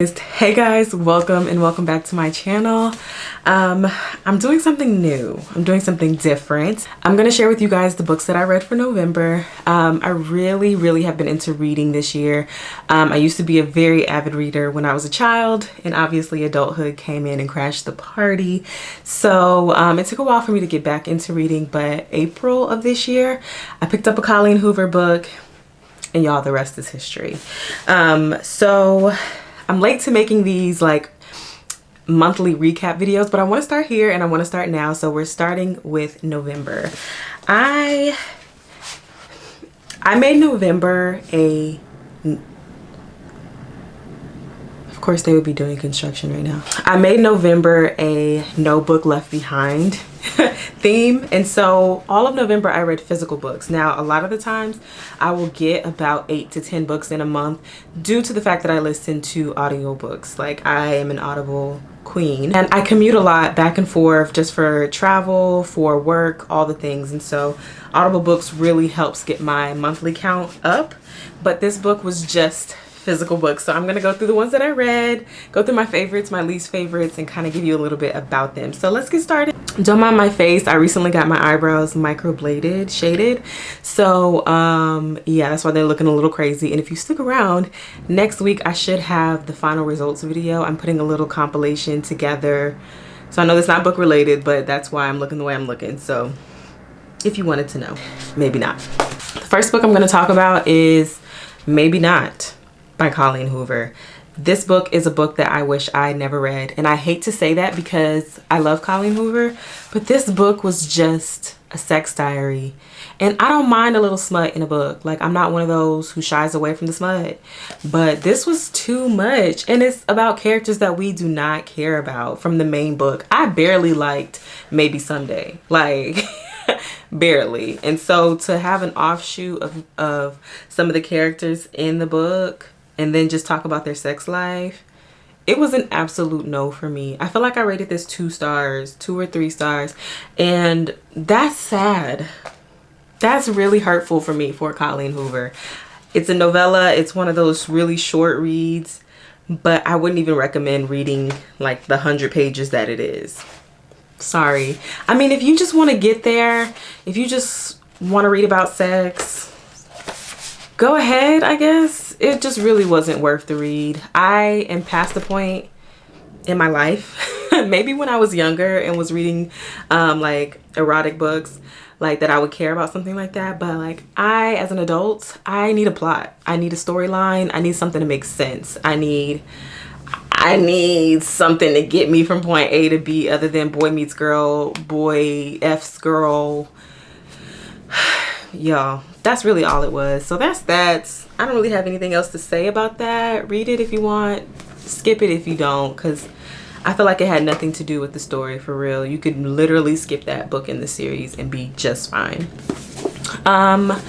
Hey guys, welcome and welcome back to my channel. I'm doing something new. I'm doing something different. I'm going to share with you guys the books that I read for November. I really have been into reading this year. I used to be a very avid reader when I was a child, and obviously adulthood came in and crashed the party. So it took a while for me to get back into reading, but April of this year, I picked up a Colleen Hoover book, and y'all, the rest is history. So I'm late to making these like monthly recap videos, but I want to start here and I want to start now. So we're starting with November. I made November a, of course they would be doing construction right now. I made November a no book left behind theme, and so all of November I read physical books. Now a lot of the times I will get about 8 to 10 books in a month due to the fact that I listen to audiobooks. Like, I am an Audible queen, and I commute a lot back and forth just for travel, for work, all the things, and so Audible books really helps get my monthly count up. But this book was just physical books, so I'm gonna go through the ones that I read, go through my favorites, my least favorites, and kind of give you a little bit about them. So let's get started. Don't mind my face. I recently got my eyebrows microbladed, shaded, so yeah, that's why they're looking a little crazy. And if you stick around, next week I should have the final results video. I'm putting a little compilation together, so I know that's not book related, but that's why I'm looking the way I'm looking. So if you wanted to know, maybe not. The first book I'm going to talk about is Maybe Not by Colleen Hoover. This book is a book that I wish I never read, and I hate to say that because I love Colleen Hoover, but this book was just a sex diary. And I don't mind a little smut in a book. Like, I'm not one of those who shies away from the smut, but this was too much, and it's about characters that we do not care about from the main book. I barely liked Maybe Someday, like barely. And so to have an offshoot of some of the characters in the book and then just talk about their sex life, it was an absolute no for me. I feel like I rated this 2 stars, 2 or 3 stars, and that's sad. That's really hurtful for me for Colleen Hoover. It's a novella. It's one of those really short reads, but I wouldn't even recommend reading like the 100 pages that it is. Sorry. I mean, if you just want to get there, if you just want to read about sex, go ahead, I guess. It just really wasn't worth the read. I am past the point in my life, maybe when I was younger and was reading like erotic books, like that I would care about something like that. But like, as an adult, I need a plot. I need a storyline. I need something to make sense. I need something to get me from point A to B other than boy meets girl, boy F's girl. Y'all, that's really all it was. So that's that. I don't really have anything else to say about that. Read it if you want. Skip it if you don't, because I feel like it had nothing to do with the story, for real. You could literally skip that book in the series and be just fine. The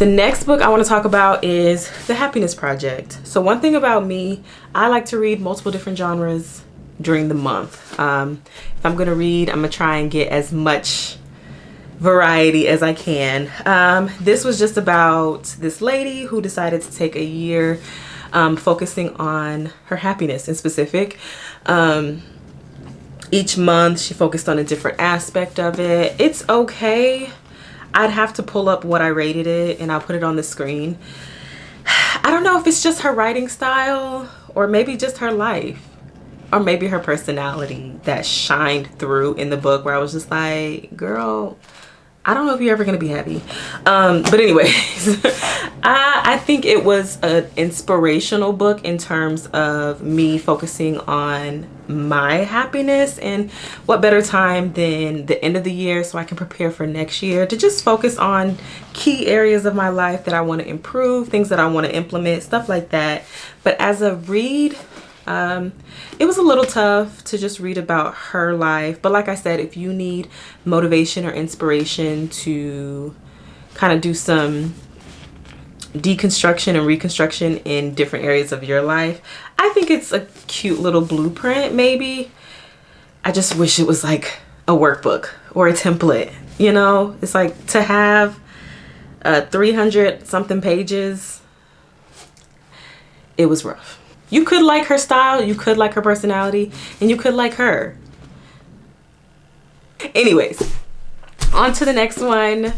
next book I want to talk about is The Happiness Project. So one thing about me, I like to read multiple different genres during the month. If I'm going to read, I'm going to try and get as much variety as I can. This was just about this lady who decided to take a year focusing on her happiness in specific. Each month she focused on a different aspect of it. It's okay. I'd have to pull up what I rated it and I'll put it on the screen. I don't know if it's just her writing style or maybe just her life or maybe her personality that shined through in the book, where I was just like, girl, I don't know if you're ever going to be happy. But anyways, I think it was an inspirational book in terms of me focusing on my happiness, and what better time than the end of the year so I can prepare for next year to just focus on key areas of my life that I want to improve, things that I want to implement, stuff like that. But as a read, it was a little tough to just read about her life. But like I said, if you need motivation or inspiration to kind of do some deconstruction and reconstruction in different areas of your life, I think it's a cute little blueprint. Maybe I just wish it was like a workbook or a template, you know. It's like to have 300 something pages, it was rough. You could like her style, you could like her personality, and you could like her. Anyways, on to the next one.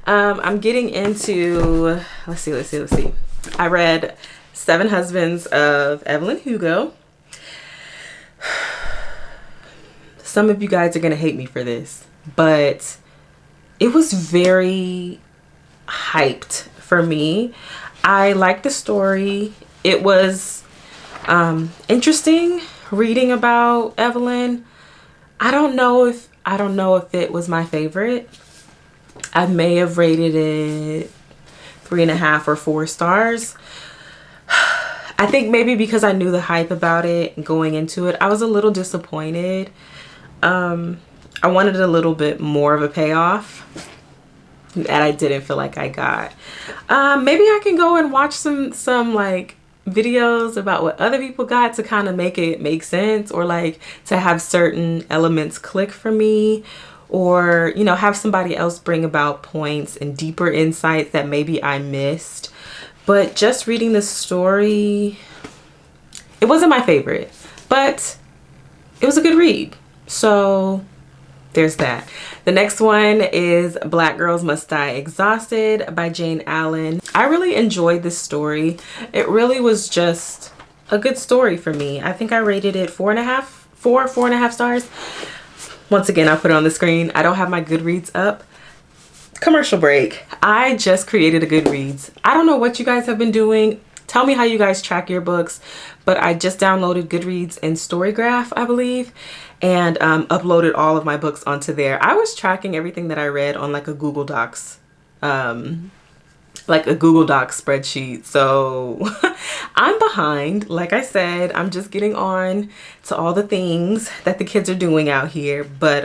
I'm getting into, let's see. I read Seven Husbands of Evelyn Hugo. Some of you guys are gonna hate me for this, but it was very hyped for me. I liked the story. It was interesting reading about Evelyn. I don't know if it was my favorite. I may have rated it 3.5 or 4 stars. I think maybe because I knew the hype about it going into it, I was a little disappointed. I wanted a little bit more of a payoff that I didn't feel like I got. Maybe I can go and watch some like videos about what other people got to kind of make it make sense, or like to have certain elements click for me, or, you know, have somebody else bring about points and deeper insights that maybe I missed. But just reading the story, it wasn't my favorite, but it was a good read. So there's that. The next one is Black Girls Must Die Exhausted by Jane Allen. I really enjoyed this story. It really was just a good story for me. I think I rated it 4.5 stars. Once again, I'll put it on the screen. I don't have my Goodreads up. Commercial break. I just created a Goodreads. I don't know what you guys have been doing. Tell me how you guys track your books, but I just downloaded Goodreads and Storygraph, I believe, and uploaded all of my books onto there. I was tracking everything that I read on like a Google Docs, spreadsheet. So I'm behind. Like I said, I'm just getting on to all the things that the kids are doing out here. But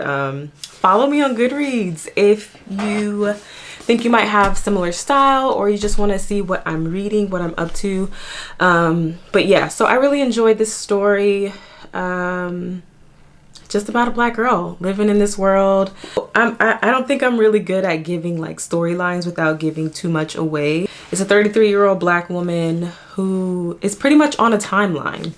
follow me on Goodreads if you think you might have similar style, or you just want to see what I'm reading, what I'm up to. But yeah, so I really enjoyed this story. Just about a Black girl living in this world. I don't think I'm really good at giving like storylines without giving too much away. It's a 33-year-old Black woman who is pretty much on a timeline,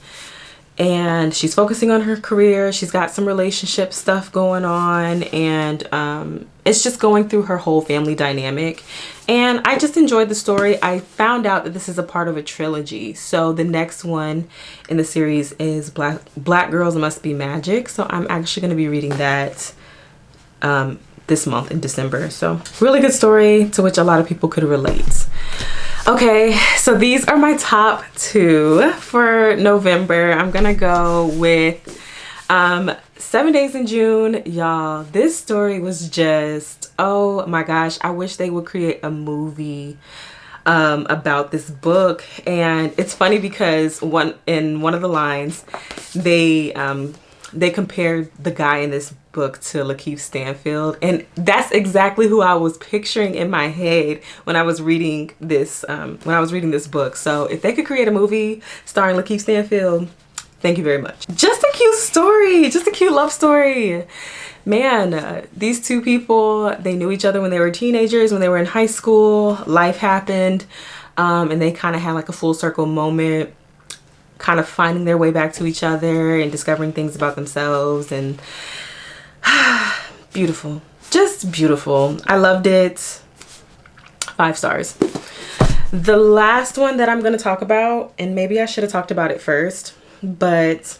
and she's focusing on her career. She's got some relationship stuff going on, and it's just going through her whole family dynamic. And I just enjoyed the story. I found out that this is a part of a trilogy. So the next one in the series is Black Girls Must Be Magic. So I'm actually going to be reading that this month in December. So really good story to which a lot of people could relate. Okay, so these are my top 2 for November. I'm gonna go with 7 Days in June. Y'all, this story was just, oh my gosh, I wish they would create a movie about this book. And it's funny because in one of the lines, they compared the guy in this book to Lakeith Stanfield, and that's exactly who I was picturing in my head when I was reading this book. So if they could create a movie starring Lakeith Stanfield, thank you very much. Just a cute story, just a cute love story. Man, these two people, they knew each other when they were teenagers, when they were in high school. Life happened, and they kind of had like a full circle moment, kind of finding their way back to each other and discovering things about themselves. And beautiful, just beautiful. I loved it. 5 stars. The last one that I'm going to talk about, and maybe I should have talked about it first, but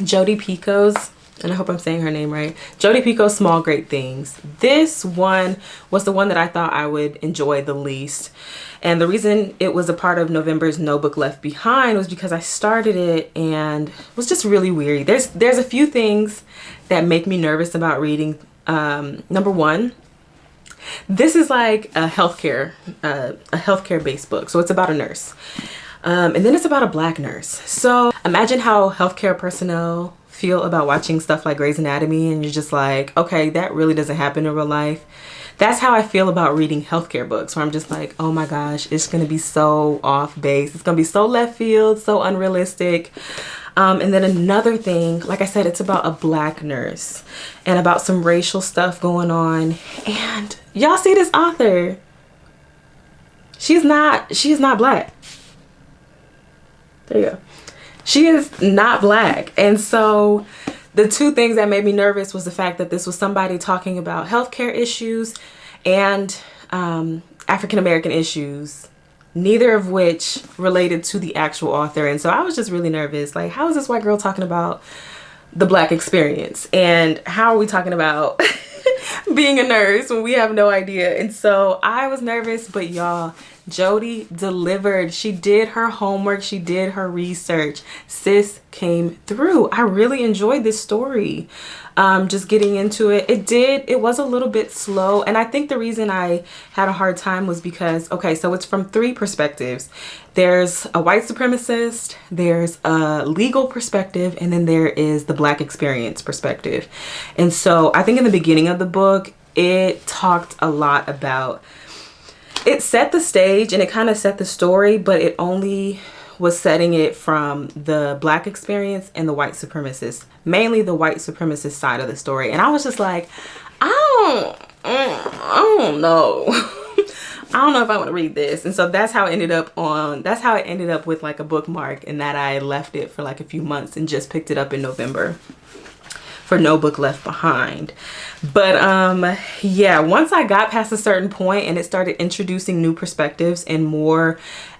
Jodi Picoult's, and I hope I'm saying her name right, Jodi Picoult's Small Great Things. This one was the one that I thought I would enjoy the least. And the reason it was a part of November's No Book Left Behind was because I started it and was just really weary. There's a few things that make me nervous about reading. Number one, this is like a healthcare based book. So it's about a nurse. And then it's about a Black nurse. So imagine how healthcare personnel feel about watching stuff like Grey's Anatomy, and you're just like, okay, that really doesn't happen in real life. That's how I feel about reading healthcare books, where I'm just like, oh my gosh, it's gonna be so off base. It's gonna be so left field, so unrealistic. And then another thing, like I said, it's about a Black nurse and about some racial stuff going on. And y'all see this author, she's not Black. There you go. She is not black. And so the two things that made me nervous was the fact that this was somebody talking about healthcare issues and African-American issues, neither of which related to the actual author. And so I was just really nervous. Like, how is this white girl talking about the black experience? And how are we talking about being a nurse when we have no idea? And so I was nervous, but y'all, Jodi delivered. She did her homework. She did her research. Sis came through. I really enjoyed this story. Just getting into it. It was a little bit slow. And I think the reason I had a hard time was because, okay, so it's from three perspectives. There's a white supremacist, there's a legal perspective, and then there is the black experience perspective. And so I think in the beginning of the book, it talked a lot about, it set the stage and it kind of set the story, but it only was setting it from the black experience and the white supremacist, mainly the white supremacist side of the story. And I was just like, I don't know. I don't know if I want to read this. And so that's how it ended up with like a bookmark, and that I left it for like a few months and just picked it up in November for No Book Left Behind. But yeah, once I got past a certain point and it started introducing new perspectives and more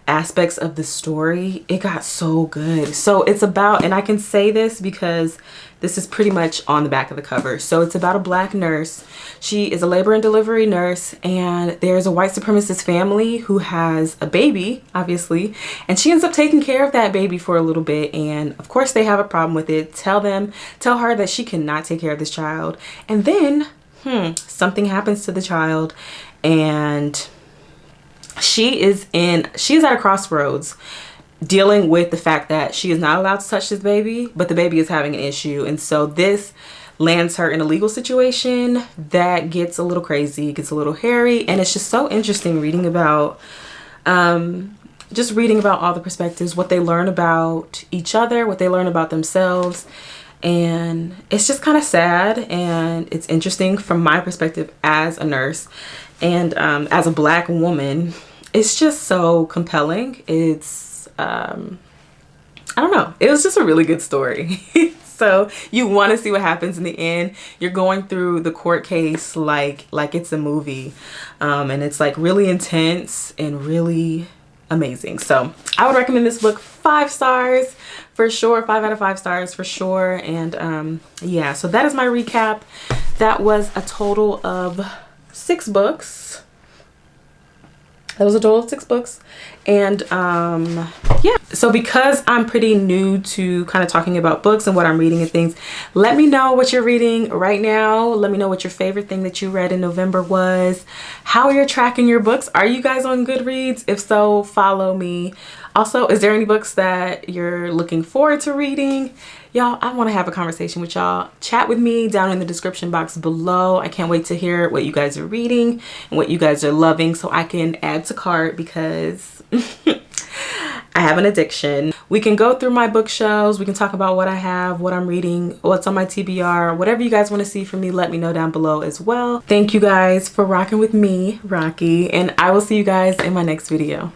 aspects of the story, it got so good. So it's about, and I can say this because this is pretty much on the back of the cover. So it's about a black nurse. She is a labor and delivery nurse, and there's a white supremacist family who has a baby, obviously, and she ends up taking care of that baby for a little bit. And of course they have a problem with it. Tell her that she cannot take care of this child. And then something happens to the child, and she is at a crossroads dealing with the fact that she is not allowed to touch this baby, but the baby is having an issue. And so this lands her in a legal situation that gets a little crazy, gets a little hairy. And it's just so interesting reading about all the perspectives, what they learn about each other, what they learn about themselves. And it's just kind of sad, and it's interesting from my perspective as a nurse and as a black woman. It's just so compelling. It's I don't know, it was just a really good story. So you want to see what happens in the end. You're going through the court case like it's a movie, and it's like really intense and really amazing. So I would recommend this book 5 stars for sure, 5 out of 5 stars for sure. And yeah, so that is my recap. That was a total of 6 books. And yeah, so because I'm pretty new to kind of talking about books and what I'm reading and things, let me know what you're reading right now. Let me know what your favorite thing that you read in November was, how you're tracking your books. Are you guys on Goodreads? If so, follow me. Also, is there any books that you're looking forward to reading? Y'all, I want to have a conversation with y'all. Chat with me down in the description box below. I can't wait to hear what you guys are reading and what you guys are loving so I can add to cart, because I have an addiction. We can go through my bookshelves. We can talk about what I have, what I'm reading, what's on my TBR, whatever you guys want to see from me, let me know down below as well. Thank you guys for rocking with me, Rocky, and I will see you guys in my next video.